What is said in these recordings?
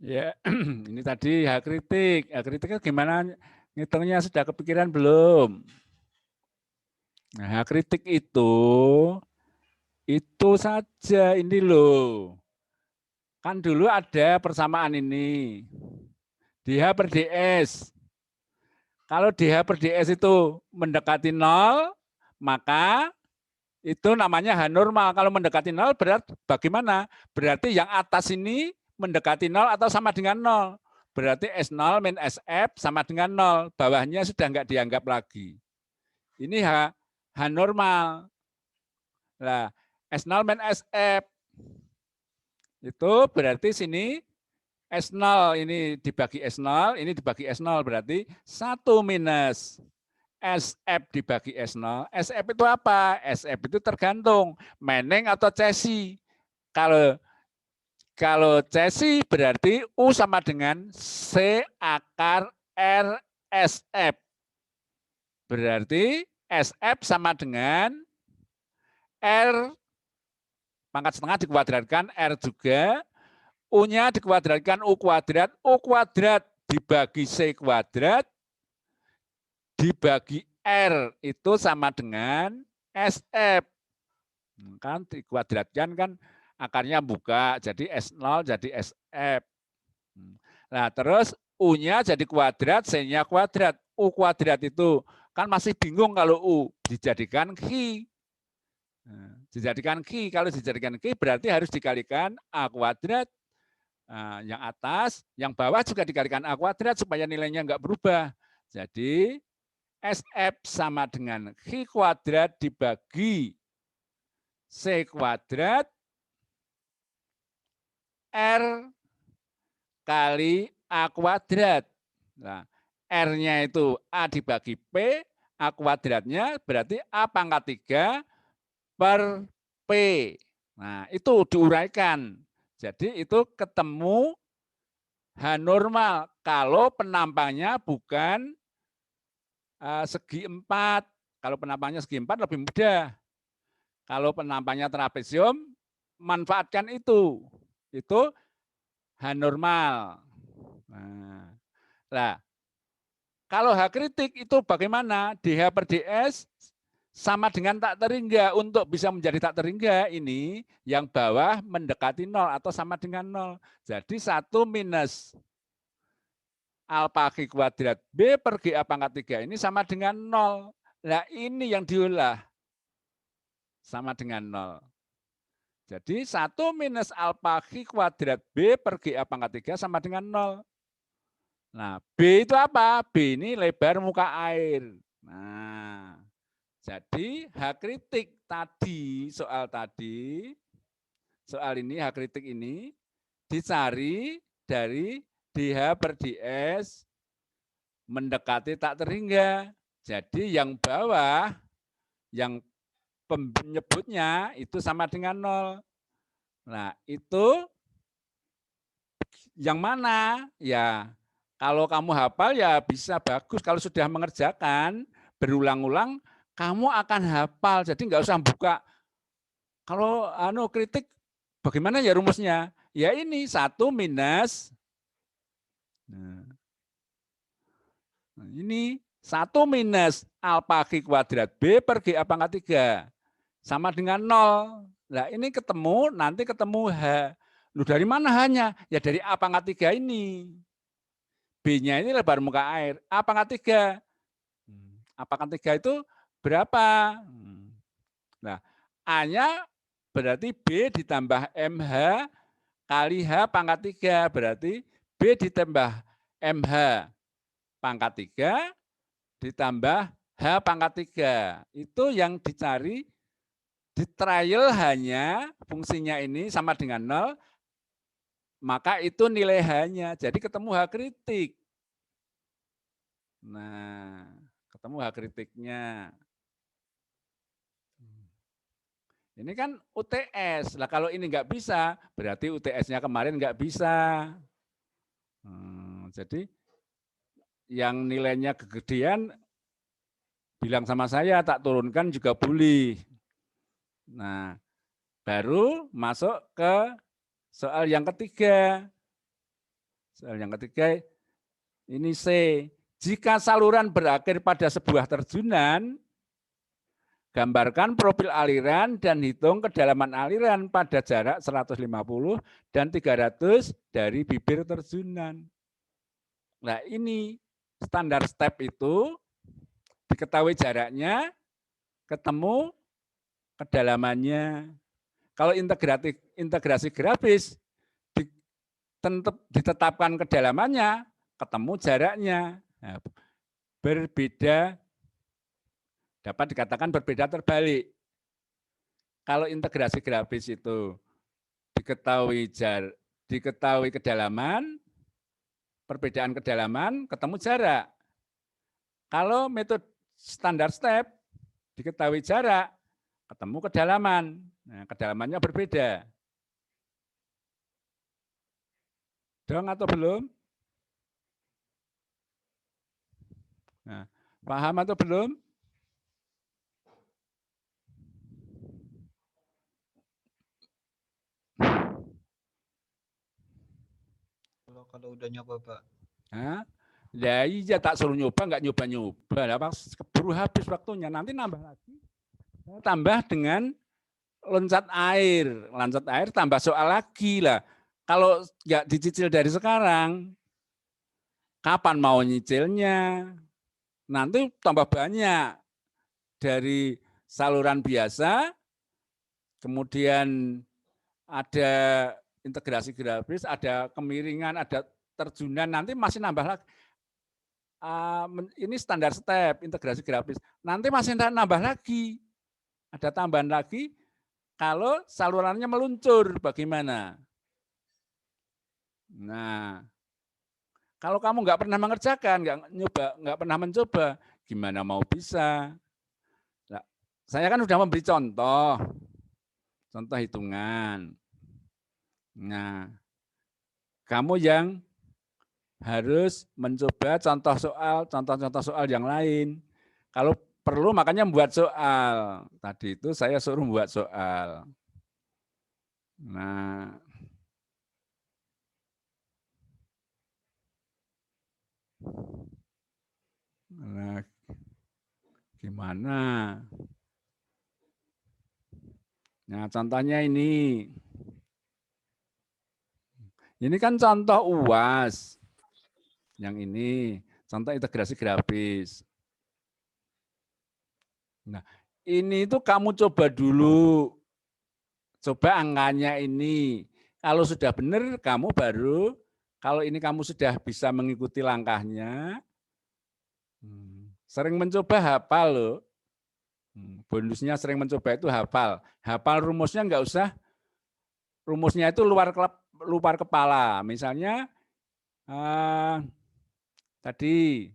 Ya, ini tadi hak kritik. Hak kritiknya gimana ngitungnya, sudah kepikiran belum? Nah, hak kritik itu saja ini loh. Kan dulu ada persamaan ini. DH per DS. Kalau DH per DS itu mendekati 0, maka itu namanya H normal. Kalau mendekati 0 berarti bagaimana? Berarti yang atas ini mendekati 0 atau sama dengan 0. Berarti S0 min SF sama dengan 0. Bawahnya sudah enggak dianggap lagi. Ini H normal. Nah, S0 min SF. Itu berarti sini S0 ini dibagi S0, ini dibagi S0. Berarti 1 minus SF dibagi S0. SF itu apa? SF itu tergantung Meneng atau Cesi. Kalau Cesi berarti U sama dengan C akar R SF. Berarti SF sama dengan R pangkat setengah dikuadratkan R juga, U-nya dikuadratkan U kuadrat dibagi C kuadrat dibagi R itu sama dengan SF. Kan dikuadratkan kan akarnya buka, jadi S0 jadi SF. Nah, terus U-nya jadi kuadrat, C-nya kuadrat. U kuadrat itu kan masih bingung kalau U dijadikan Q. Dijadikan Q, kalau dijadikan Q berarti harus dikalikan A kuadrat. Nah, yang atas, yang bawah juga dikalikan A kuadrat supaya nilainya enggak berubah. Jadi SF sama dengan Q kuadrat dibagi C kuadrat R kali A kuadrat. Nah, R-nya itu A dibagi P, A kuadratnya berarti A pangkat 3 per P. Nah, itu diuraikan. Jadi itu ketemu H normal kalau penampangnya bukan segi 4. Kalau penampangnya segi 4 lebih mudah. Kalau penampangnya trapesium, manfaatkan itu. Itu H normal. Nah, kalau H kritik itu bagaimana? DH per DS sama dengan tak terhingga. Untuk bisa menjadi tak terhingga ini yang bawah mendekati 0 atau sama dengan 0. Jadi 1 minus alpha Q kuadrat B per GA pangkat 3 ini sama dengan 0. Nah ini yang diolah sama dengan 0. Jadi 1 minus alpha Q kuadrat B per GA pangkat 3 sama dengan 0. Nah, B itu apa? B ini lebar muka air. Nah, jadi H kritik tadi, soal ini H kritik ini dicari dari DH per DS mendekati tak terhingga. Jadi yang bawah, yang penyebutnya itu sama dengan 0. Nah, itu yang mana? Ya, kalau kamu hafal ya bisa bagus. Kalau sudah mengerjakan berulang-ulang, kamu akan hafal. Jadi nggak usah buka. Kalau kritik, bagaimana ya rumusnya? Ya ini 1 minus. Nah, ini 1 minus alpha Q kuadrat B per GA pangkat 3. Sama dengan 0. Nah ini ketemu, nanti ketemu H. Loh, dari mana hanya? Ya dari A pangkat 3 ini. B-nya ini lebar muka air. A pangkat 3. A pangkat 3 itu berapa? Nah, A-nya berarti B ditambah MH kali H pangkat 3. Berarti B ditambah MH pangkat 3 ditambah H pangkat 3. Itu yang dicari di trial hanya fungsinya ini sama dengan 0, maka itu nilai H-nya. Jadi ketemu H kritik. Nah, ketemu H kritiknya. Ini kan UTS. Lah kalau ini nggak bisa, berarti UTS-nya kemarin nggak bisa. Jadi yang nilainya kegedean, bilang sama saya, tak turunkan juga boleh. Nah, baru masuk ke soal yang ketiga. Soal yang ketiga, ini C. Jika saluran berakhir pada sebuah terjunan, gambarkan profil aliran dan hitung kedalaman aliran pada jarak 150 dan 300 dari bibir terjunan. Nah ini standar step itu diketahui jaraknya, ketemu kedalamannya. Kalau integrasi grafis ditetapkan kedalamannya, ketemu jaraknya. Nah, berbeda, dapat dikatakan berbeda terbalik. Kalau integrasi grafis itu diketahui kedalaman, perbedaan kedalaman, ketemu jarak. Kalau metode standar step, diketahui jarak, ketemu kedalaman. Nah, kedalamannya berbeda. Dong atau belum? Nah, paham atau belum? Kalau udah nyoba, Pak. Nah, ya iya tak suruh nyoba, nggak nyoba-nyoba. Lah, keburu habis waktunya, nanti nambah lagi. Tambah dengan loncat air. Loncat air tambah soal lagi lah. Kalau nggak dicicil dari sekarang, kapan mau nyicilnya? Nanti tambah banyak. Dari saluran biasa, kemudian ada integrasi grafis, ada kemiringan, ada terjunan, nanti masih nambah lagi. Ini standar step, integrasi grafis. Nanti masih nambah lagi. Ada tambahan lagi, kalau salurannya meluncur, bagaimana? Nah, kalau kamu nggak pernah mengerjakan, nggak pernah mencoba, gimana mau bisa? Nah, saya kan sudah memberi contoh hitungan. Nah, kamu yang harus mencoba contoh-contoh soal yang lain. Kalau perlu makanya membuat soal. Tadi itu saya suruh membuat soal. Nah, gimana? Nah, contohnya ini. Ini kan contoh UAS. Yang ini, contoh integrasi grafis. Nah, ini itu kamu coba dulu. Coba angkanya ini. Kalau sudah benar, kamu baru, kalau ini kamu sudah bisa mengikuti langkahnya, sering mencoba hafal loh. Bonusnya sering mencoba itu hafal. Hafal rumusnya enggak usah, rumusnya itu luar kepala. Misalnya, tadi,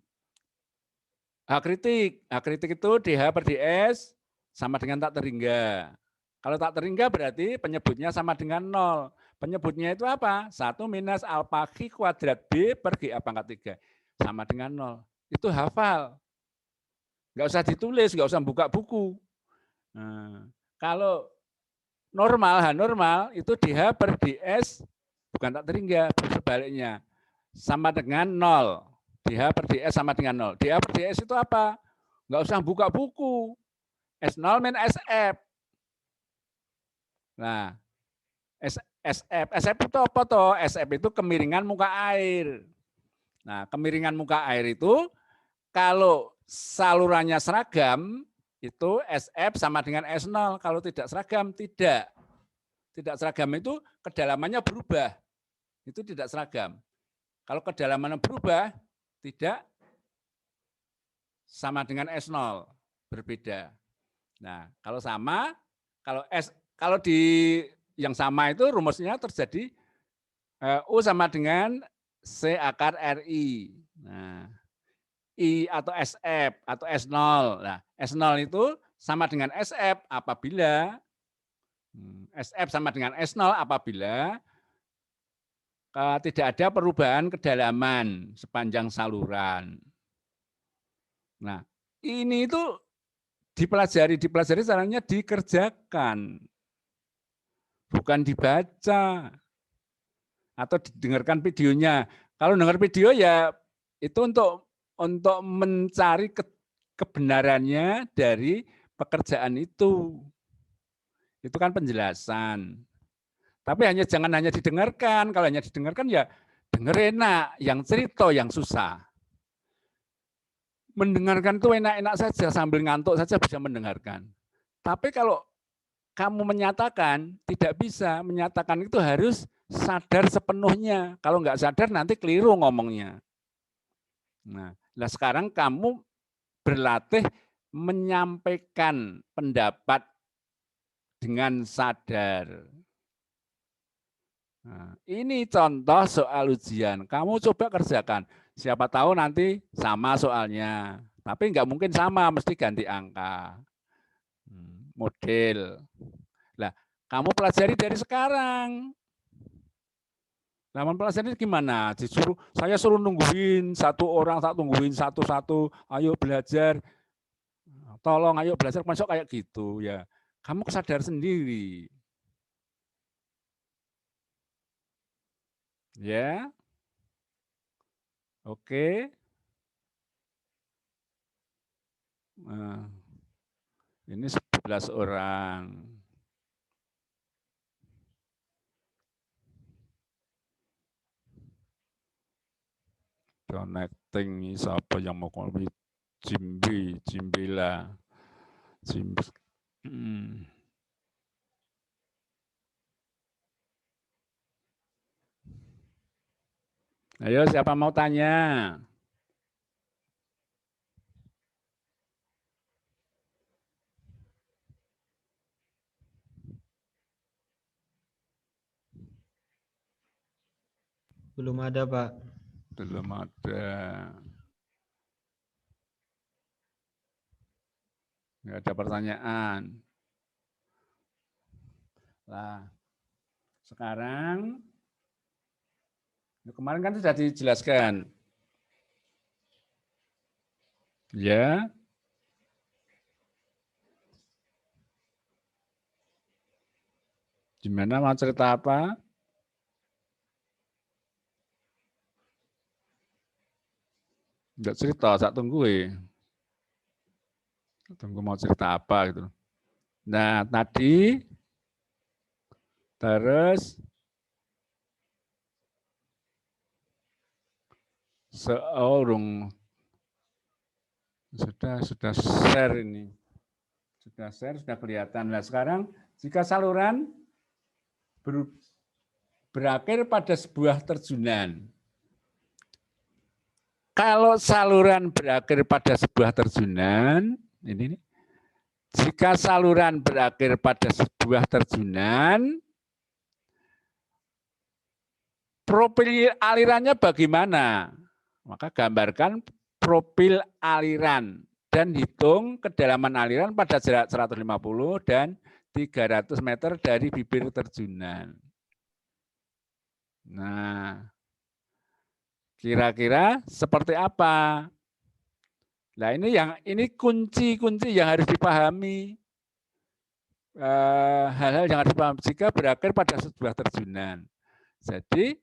H kritik itu DH per DS sama dengan tak terhingga. Kalau tak terhingga berarti penyebutnya sama dengan 0. Penyebutnya itu apa? 1 minus alpha Q kuadrat B per G A pangkat 3. Sama dengan 0. Itu hafal. Nggak usah ditulis, nggak usah buka buku. Nah, kalau normal, H normal itu DH per DS bukan tak terhingga, sebaliknya. Sama dengan 0. DH per DS sama dengan 0. DH per DS itu apa? Nggak usah buka buku. S0 min SF. Nah, SF itu apa toh? SF itu kemiringan muka air. Nah, kemiringan muka air itu kalau salurannya seragam itu SF sama dengan S0. Kalau tidak seragam tidak. Tidak seragam itu kedalamannya berubah. Itu tidak seragam. Kalau kedalamannya berubah tidak sama dengan S0, berbeda. Nah, kalau sama, kalau di yang sama itu rumusnya terjadi U sama dengan C akar RI. Nah, I atau SF atau S0. Nah, S0 itu sama dengan SF apabila SF sama dengan S0 apabila tidak ada perubahan kedalaman sepanjang saluran. Nah, ini itu dipelajari caranya dikerjakan. Bukan dibaca atau didengarkan videonya. Kalau dengar video ya itu untuk mencari kebenarannya dari pekerjaan itu. Itu kan penjelasan. Tapi jangan hanya didengarkan. Kalau hanya didengarkan ya denger enak, yang cerita yang susah. Mendengarkan itu enak-enak saja, sambil ngantuk saja bisa mendengarkan. Tapi kalau kamu menyatakan, tidak bisa. Menyatakan itu harus sadar sepenuhnya. Kalau nggak sadar nanti keliru ngomongnya. Nah sekarang kamu berlatih menyampaikan pendapat dengan sadar. Nah, ini contoh soal ujian. Kamu coba kerjakan. Siapa tahu nanti sama soalnya. Tapi nggak mungkin sama, mesti ganti angka. Model. Nah, kamu pelajari dari sekarang. Nah, mempelajari gimana? Saya suruh nungguin satu orang, tak tungguin satu-satu. Ayo belajar. Tolong, ayo belajar. Masuk kayak gitu ya. Kamu sadar sendiri. Ya, oke. Nah, ini 11 orang. Connecting siapa yang mau kopi? Jimbila. Ayo siapa mau tanya? Belum ada, Pak. Belum ada. Nggak ada pertanyaan. Lah, sekarang kemarin kan sudah dijelaskan. Ya. Gimana mau cerita apa? Enggak cerita, saya tunggu Tunggu mau cerita apa gitu. Nah, tadi terus seorang sudah share ini. Sudah share, sudah kelihatan. Nah, sekarang jika saluran berakhir pada sebuah terjunan. Kalau saluran berakhir pada sebuah terjunan, ini jika saluran berakhir pada sebuah terjunan, profil alirannya bagaimana? Maka gambarkan profil aliran dan hitung kedalaman aliran pada jarak 150 dan 300 meter dari bibir terjunan. Nah, kira-kira seperti apa? Nah, ini kunci-kunci yang harus dipahami. Hal-hal yang harus dipahami jika berakhir pada sebuah terjunan. Jadi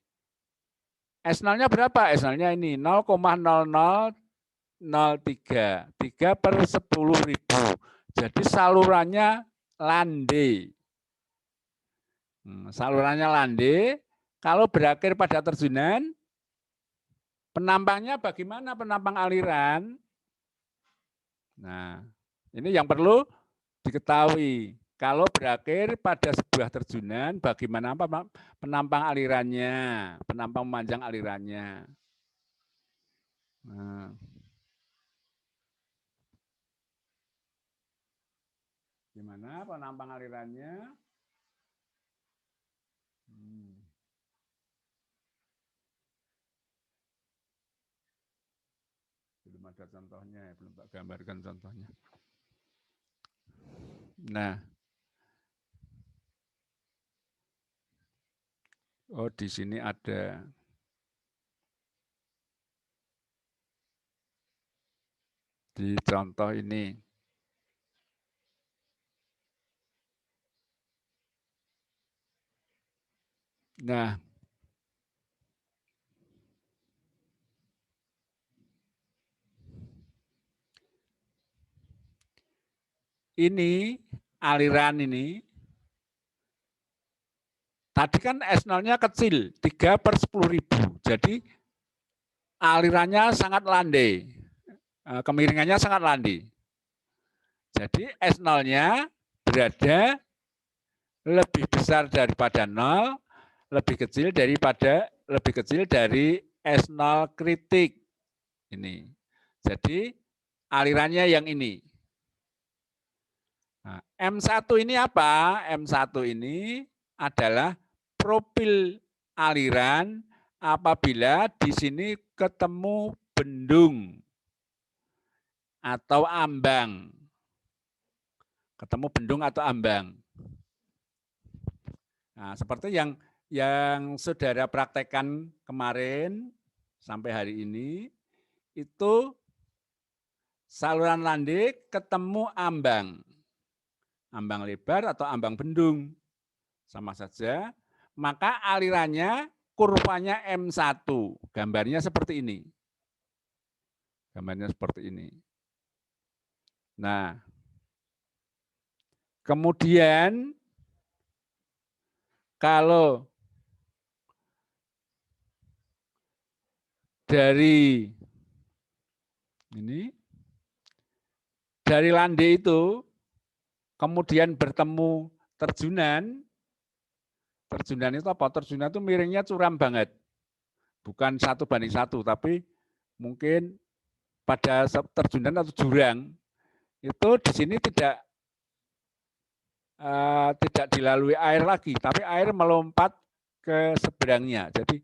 S0-nya berapa? S0-nya ini 0,0003. 3 per 10.000. Jadi salurannya landai. Salurannya landai. Kalau berakhir pada terjunan, penampangnya bagaimana penampang aliran? Nah, ini yang perlu diketahui. Kalau berakhir pada sebuah terjunan, bagaimana penampang alirannya, penampang memanjang alirannya. Nah, gimana penampang alirannya? Belum ada contohnya, belum Pak gambarkan contohnya. Nah, oh di sini ada. Di contoh ini. Nah, ini aliran ini, tadi kan S0-nya kecil, 3/10.000. Jadi alirannya sangat landai, kemiringannya sangat landai. Jadi S0-nya berada lebih besar daripada 0, lebih kecil dari S0 kritik. Ini. Jadi alirannya yang ini. Nah, M1 ini apa? M1 ini adalah profil aliran apabila di sini ketemu bendung atau ambang. Ketemu bendung atau ambang. Nah, seperti yang saudara praktekkan kemarin sampai hari ini, itu saluran landai ketemu ambang. Ambang lebar atau ambang bendung. Sama saja, maka alirannya kurvanya M1. Gambarnya seperti ini. Gambarnya seperti ini. Nah, kemudian kalau dari landai itu kemudian bertemu terjunan. Terjunan itu apa? Terjunan itu miringnya curam banget. Bukan 1:1, tapi mungkin pada terjunan atau jurang itu di sini tidak dilalui air lagi, tapi air melompat ke seberangnya. Jadi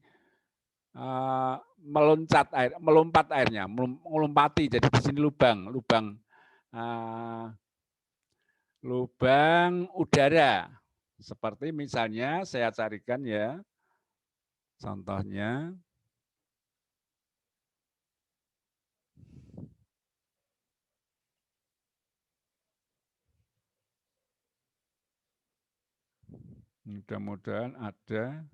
melompat airnya, melompati. Jadi di sini lubang udara. Seperti misalnya saya carikan ya, contohnya. Mudah-mudahan ada.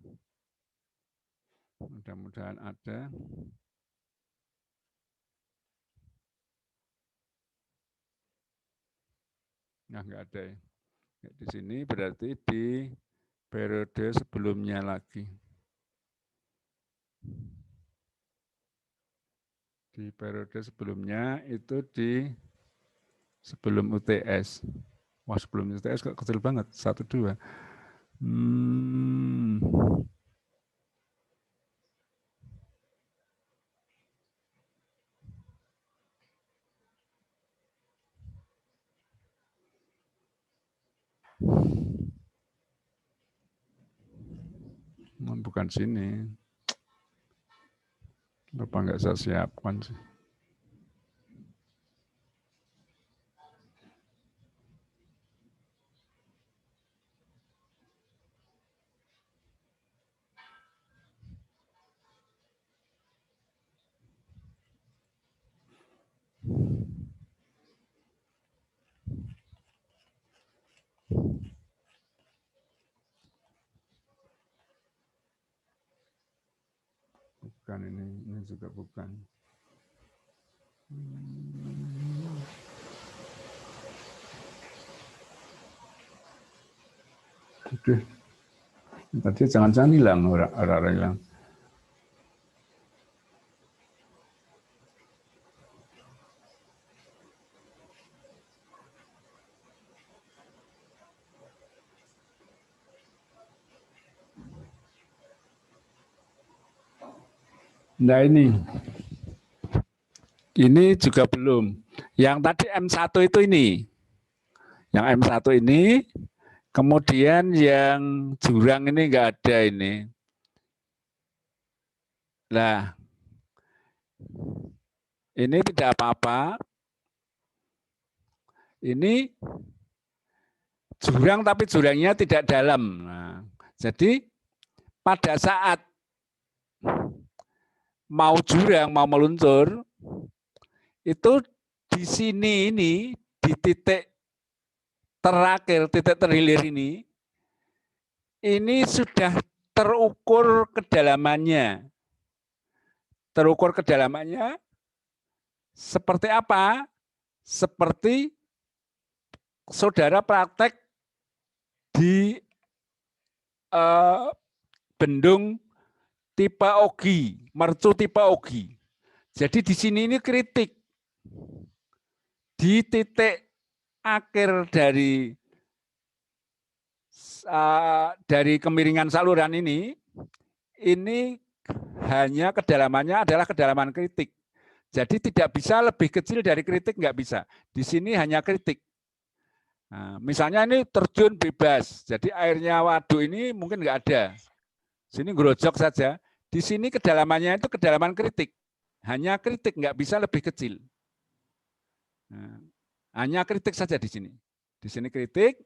Nah, enggak ada ya. Di sini berarti di periode sebelumnya lagi. Di periode sebelumnya itu di sebelum UTS. Wah, sebelum UTS kok kecil banget, 1, 2. Bukan sini. Kenapa enggak saya siapkan sih? Bukan ini juga bukan. Oke. Tadi jangan-jangan hilang orang-orang hilang. Nah ini juga belum. Yang tadi M1 itu ini. Yang M1 ini, kemudian yang jurang ini enggak ada ini. Nah, ini tidak apa-apa. Ini jurang tapi jurangnya tidak dalam. Nah, jadi pada saat mau jurang, mau meluncur, itu di sini ini, di titik terakhir, titik terhilir ini sudah terukur kedalamannya. Terukur kedalamannya seperti apa? Seperti saudara praktek di bendung tipe Ogi, mercu tipe Ogi. Jadi di sini ini kritik. Di titik akhir dari kemiringan saluran ini hanya kedalamannya adalah kedalaman kritik. Jadi tidak bisa lebih kecil dari kritik, nggak bisa. Di sini hanya kritik. Nah, misalnya ini terjun bebas, jadi airnya waduk ini mungkin nggak ada. Sini gerojok saja. Di sini kedalamannya itu kedalaman kritik. Hanya kritik, nggak bisa lebih kecil. Nah, hanya kritik saja di sini. Di sini kritik.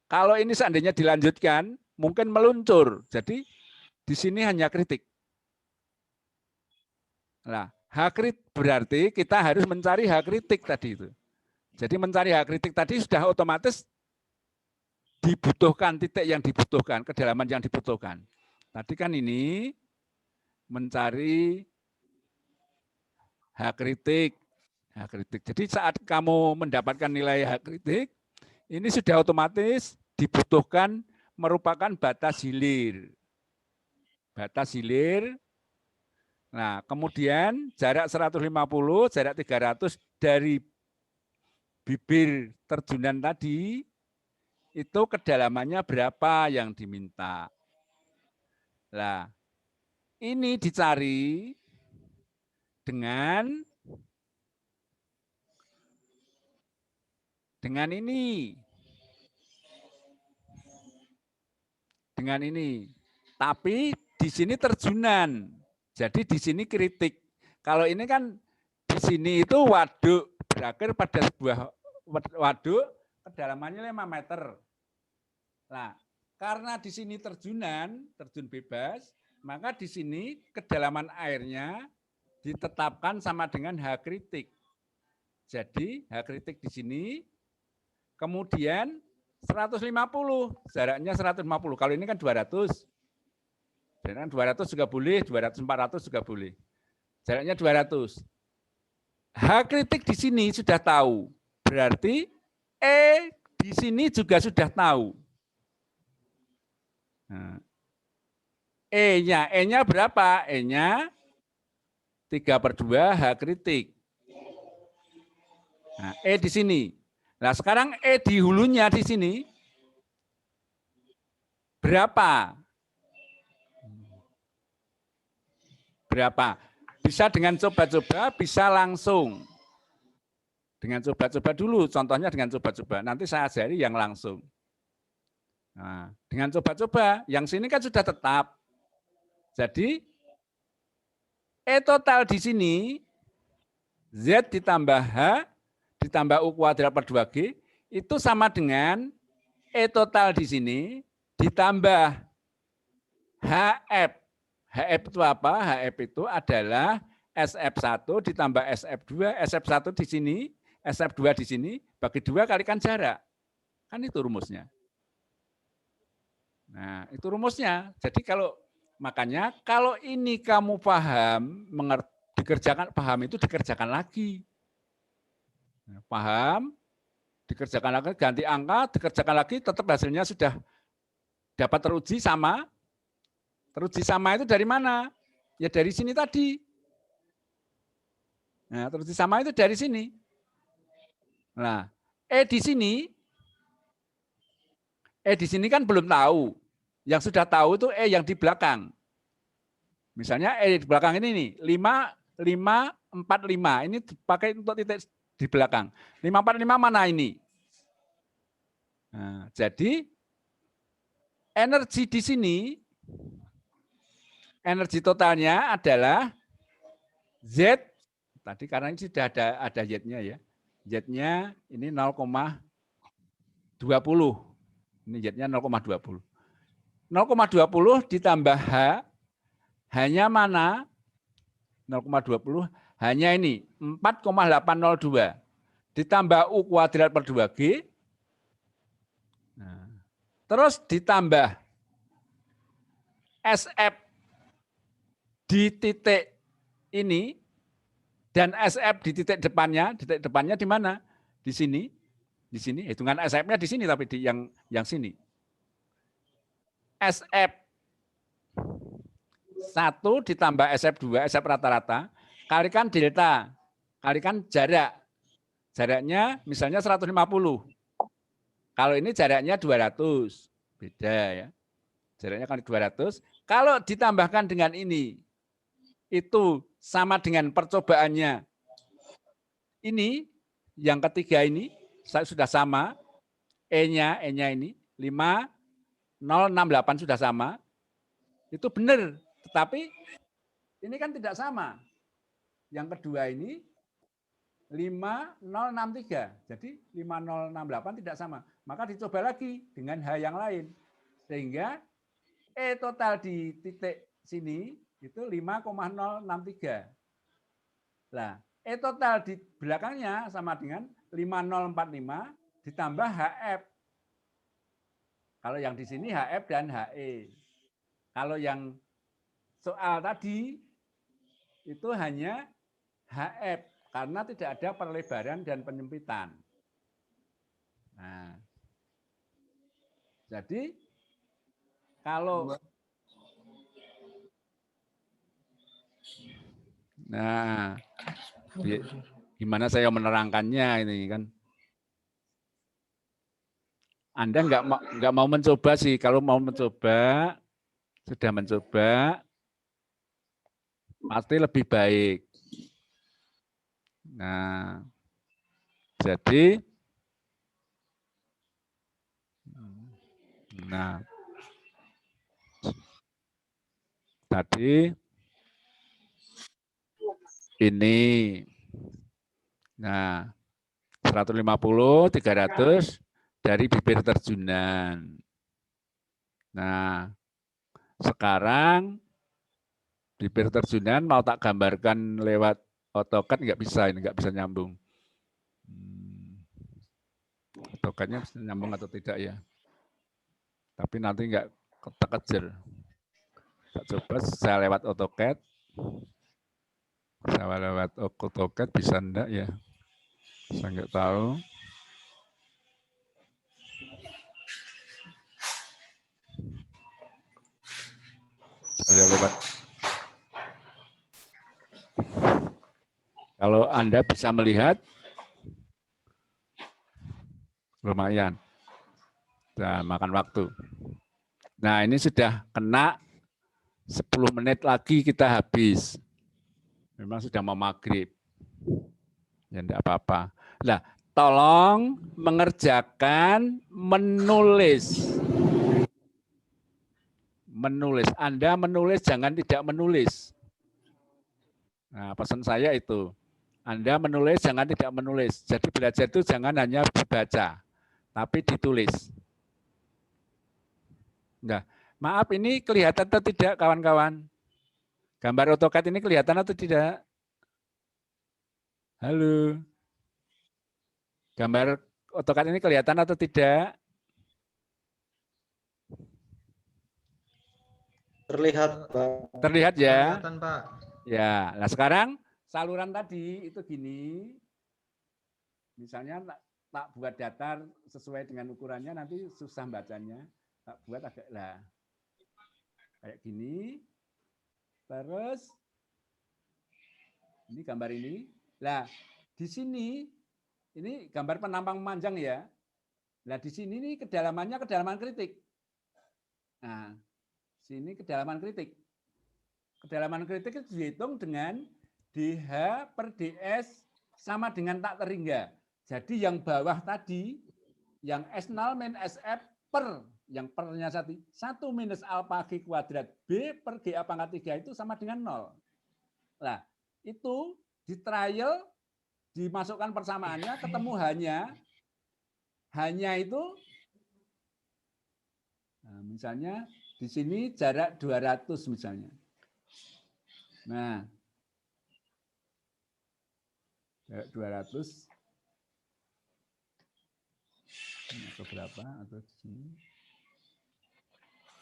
Kalau ini seandainya dilanjutkan, mungkin meluncur. Jadi di sini hanya kritik. Nah, hak kritik berarti kita harus mencari hak kritik tadi itu. Jadi mencari hak kritik tadi sudah otomatis dibutuhkan titik yang dibutuhkan, kedalaman yang dibutuhkan. Tadi kan ini mencari hak kritik. Hak kritik. Jadi saat kamu mendapatkan nilai hak kritik, ini sudah otomatis dibutuhkan merupakan batas hilir. Batas hilir. Nah, kemudian jarak 150, jarak 300 dari bibir terjunan tadi, itu kedalamannya berapa yang diminta. Nah, ini dicari dengan ini. Dengan ini. Tapi di sini terjunan. Jadi di sini kritik. Kalau ini kan di sini itu waduk berakhir pada sebuah waduk kedalamannya 5 meter. Nah, karena di sini terjun bebas, maka di sini kedalaman airnya ditetapkan sama dengan hak kritik. Jadi hak kritik di sini, kemudian 150, jaraknya 150. Kalau ini kan 200. Jaraknya 200 juga boleh, 200, 400 juga boleh. Jaraknya 200. Hak kritik di sini sudah tahu. Berarti di sini juga sudah tahu. Nah, E-nya berapa? E-nya 3/2 hak kritik. Nah, E di sini. Nah, sekarang E di hulunya di sini berapa? Berapa? Bisa dengan coba-coba, bisa langsung. Dengan coba-coba dulu, contohnya dengan coba-coba. Nanti saya ajari yang langsung. Nah, dengan coba-coba, yang sini kan sudah tetap. Jadi, E total di sini, Z ditambah H, ditambah U kuadrat per 2G, itu sama dengan E total di sini, ditambah HF. HF itu apa? HF itu adalah SF1 ditambah SF2, SF1 di sini, SF2 di sini, bagi 2 kalikan jarak. Kan itu rumusnya. Nah, itu rumusnya. Jadi makanya kalau ini kamu paham, paham itu dikerjakan lagi. Paham, dikerjakan lagi, ganti angka, dikerjakan lagi, tetap hasilnya sudah dapat teruji sama. Teruji sama itu dari mana? Ya dari sini tadi. Nah, teruji sama itu dari sini. Nah, di sini kan belum tahu. Yang sudah tahu itu yang di belakang. Misalnya di belakang ini nih, 5, 5, 4, 5. Ini dipakai untuk titik di belakang. 5, 4, 5 mana ini? Nah, jadi energi di sini, energi totalnya adalah Z, tadi karena ini sudah ada Z-nya ya. Z-nya ini 0,20. Ini Z-nya 0,20. 0,20 ditambah H, hanya mana? 0,20, hanya ini, 4,802. Ditambah U kuadrat per 2G, nah, terus ditambah SF di titik ini, dan SF di titik depannya di mana? Di sini hitungan SF-nya di sini tapi di yang sini. SF 1 ditambah SF2, SF rata-rata, kalikan delta, kalikan jarak. Jaraknya misalnya 150. Kalau ini jaraknya 200. Beda ya. Jaraknya kali 200. Kalau ditambahkan dengan ini, itu sama dengan percobaannya. Ini, yang ketiga ini, sudah sama. E-nya ini, 5068 sudah sama. Itu benar. Tetapi ini kan tidak sama. Yang kedua ini 5063. Jadi 5068 tidak sama. Maka dicoba lagi dengan H yang lain. Sehingga E total di titik sini itu 5,063. Nah, E total di belakangnya sama dengan 5045 ditambah HF. Kalau yang di sini HF dan HE. Kalau yang soal tadi itu hanya HF karena tidak ada perlebaran dan penyempitan. Nah, jadi kalau gimana saya menerangkannya ini kan? Anda nggak mau mencoba sih. Kalau mau mencoba, sudah mencoba, pasti lebih baik. Nah, jadi, tadi ini, 150, 300 dari bibir terjunan. Nah, sekarang bibir terjunan mau tak gambarkan lewat AutoCAD nggak bisa, ini nggak bisa nyambung. AutoCAD-nya bisa nyambung atau tidak ya? Tapi nanti nggak kekejar. Tak coba saya lewat AutoCAD. Saya lewat AutoCAD bisa enggak ya? Saya nggak tahu. Saya lewat. Kalau Anda bisa melihat, lumayan. Nah, makan waktu. Nah, ini sudah kena 10 menit lagi kita habis. Memang sudah mau maghrib. Ya enggak apa-apa. Nah, tolong mengerjakan menulis. Menulis. Anda menulis, jangan tidak menulis. Nah, pesan saya itu. Anda menulis, jangan tidak menulis. Jadi belajar itu jangan hanya dibaca, tapi ditulis. Nah, maaf ini kelihatan atau tidak kawan-kawan? Gambar AutoCAD ini kelihatan atau tidak? Halo. Gambar AutoCAD ini kelihatan atau tidak? Terlihat, Pak. Terlihat ya? Kelihatan, Pak. Ya, nah sekarang saluran tadi itu gini. Misalnya tak buat datar sesuai dengan ukurannya, nanti susah bacanya. Tak buat agak lah. Kayak gini. Terus ini gambar ini. Nah, di sini ini gambar penampang memanjang ya. Nah, di sini nih kedalamannya kedalaman kritik. Nah, sini kedalaman kritik. Kedalaman kritik itu dihitung dengan DH per DS sama dengan tak terhingga. Jadi yang bawah tadi, yang S0 min SF per, yang pernya 1 minus alpha G kuadrat B per GA pangkat 3 itu sama dengan 0. Nah, itu di trial, dimasukkan persamaannya, ketemu hanya itu, nah, misalnya di sini jarak 200 misalnya. Nah, jarak 200 atau berapa atau di sini.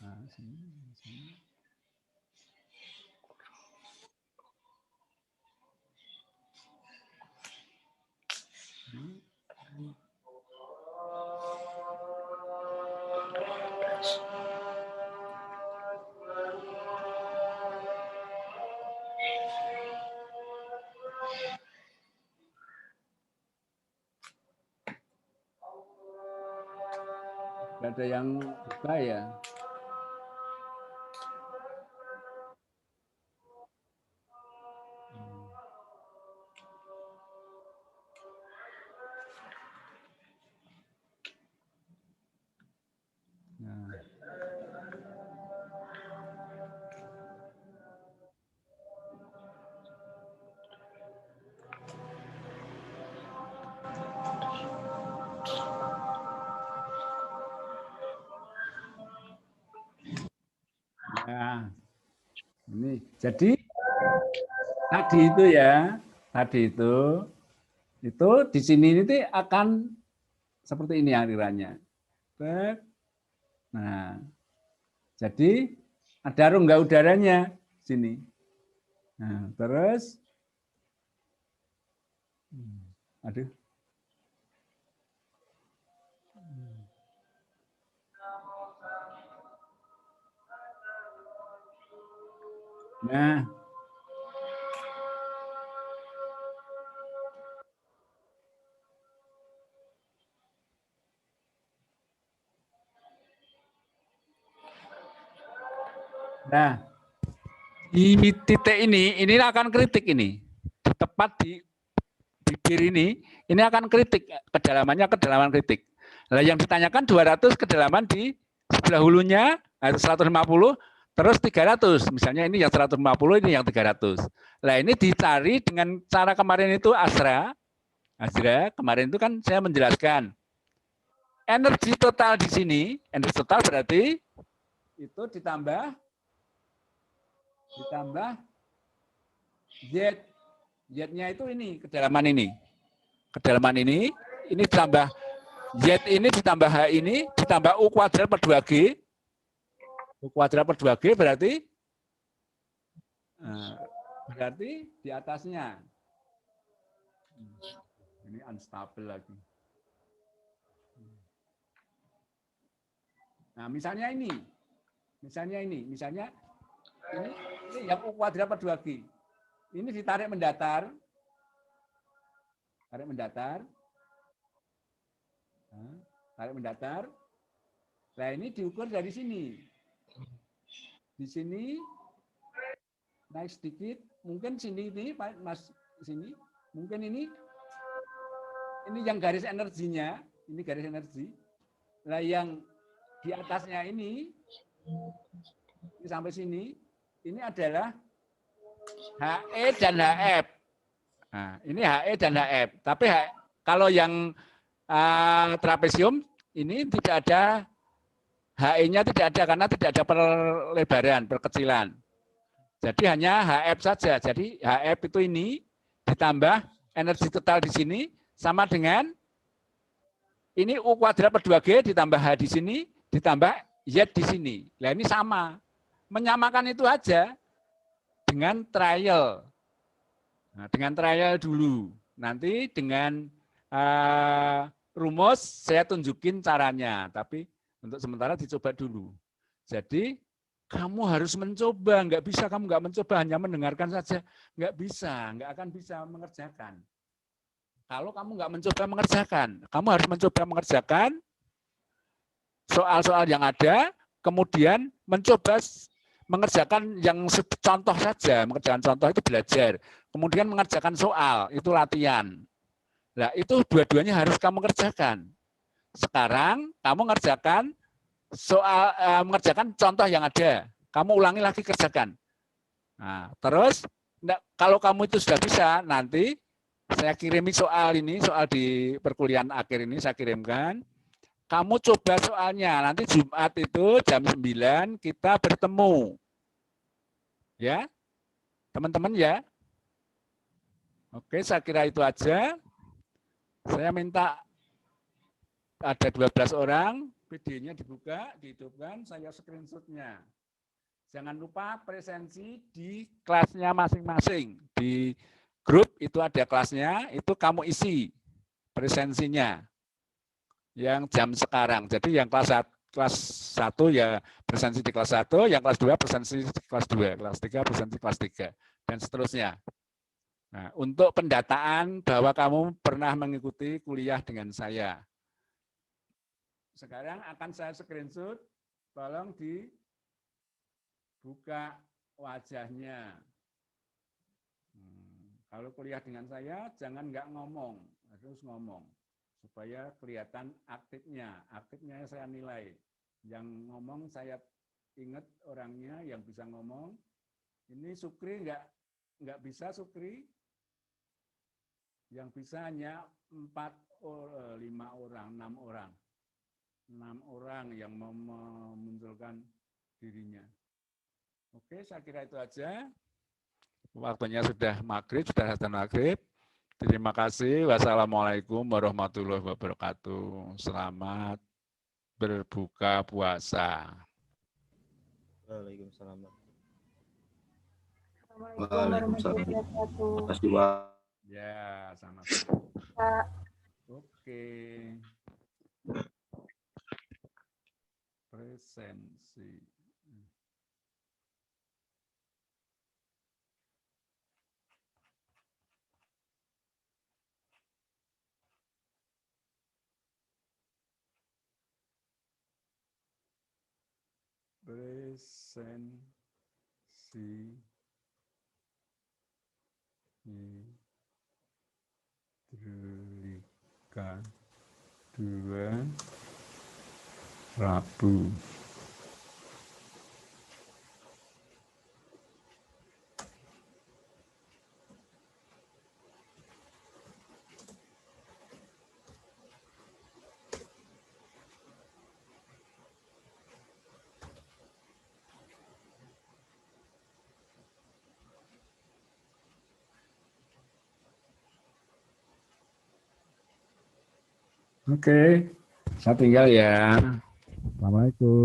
Nah, sini. Nggak ada yang buka ya. Nah. Nah, ini jadi tadi itu ya, tadi itu di sini ini akan seperti ini alirannya. Nah, jadi ada rongga udaranya di sini. Nah, terus, aduh, nah, nah, di titik ini akan kritik ini, tepat di bibir ini akan kritik, kedalaman kritik. Nah, yang ditanyakan 200 kedalaman di sebelah hulunya, 150, terus 300. Misalnya ini yang 150, ini yang 300. Nah, ini dicari dengan cara kemarin itu Azra kemarin itu kan saya menjelaskan. Energi total di sini, energi total berarti itu ditambah Z. Z-nya itu ini, kedalaman ini. Kedalaman ini ditambah Z ini ditambah H ini ditambah U kuadrat per 2G. U kuadrat per 2G berarti di atasnya. Ini unstable lagi. Nah, misalnya ini yang U kuadrat per 2G. Ini ditarik mendatar. Tarik mendatar. Nah, ini diukur dari sini. Di sini naik sedikit, mungkin sini ini Mas sini, mungkin ini yang garis energinya, ini garis energi. Nah, yang di atasnya ini sampai sini, ini adalah HE dan HF. Nah, ini HE dan HF. Tapi kalau yang trapesium ini tidak ada HE-nya, tidak ada karena tidak ada perlebaran, perkecilan. Jadi hanya HF saja. Jadi HF itu ini ditambah energi total di sini sama dengan ini U kuadrat per 2G ditambah H di sini ditambah Z di sini. Nah, ini sama. Menyamakan itu aja dengan trial. Nah, dengan trial dulu. Nanti dengan rumus saya tunjukin caranya, tapi untuk sementara dicoba dulu. Jadi kamu harus mencoba, nggak bisa kamu nggak mencoba hanya mendengarkan saja, nggak bisa, nggak akan bisa mengerjakan. Kalau kamu nggak mencoba mengerjakan, kamu harus mencoba mengerjakan soal-soal yang ada, kemudian mencoba mengerjakan yang contoh saja, mengerjakan contoh itu belajar, kemudian mengerjakan soal itu latihan. Nah, itu dua-duanya harus kamu kerjakan. Sekarang kamu mengerjakan soal, mengerjakan contoh yang ada, kamu ulangi lagi kerjakan. Nah, terus kalau kamu itu sudah bisa, nanti saya kirimi soal ini, soal di perkuliahan akhir ini saya kirimkan. Kamu coba soalnya, nanti Jumat itu jam 9 kita bertemu. Ya, teman-teman ya. Oke, saya kira itu aja. Saya minta ada 12 orang, PD-nya dibuka, dihidupkan, saya screenshot-nya. Jangan lupa presensi di kelasnya masing-masing. Di grup itu ada kelasnya, itu kamu isi presensinya. Yang jam sekarang. Jadi yang kelas 1 ya presensi di kelas 1, yang kelas 2 presensi di kelas 2, kelas 3 presensi kelas 3, dan seterusnya. Nah, untuk pendataan bahwa kamu pernah mengikuti kuliah dengan saya. sekarang akan saya screenshot, tolong dibuka wajahnya. Kalau kuliah dengan saya, jangan nggak ngomong, harus ngomong. Supaya kelihatan aktifnya. Aktifnya saya nilai. Yang ngomong saya ingat orangnya yang bisa ngomong. Ini Sukri nggak bisa Sukri. Yang bisa hanya 5 orang, 6 orang. 6 orang yang memunculkan dirinya. Oke, saya kira itu aja. Waktunya sudah maghrib, sudah azan maghrib. Terima kasih. Wassalamualaikum warahmatullahi wabarakatuh. Selamat berbuka puasa. Waalaikumsalam. Waalaikumsalam. Terima kasih, Pak. Ya, sama-sama. Oke. Presensi. Presensi hidrolika 2 Rabu. Oke, saya tinggal ya. Assalamualaikum.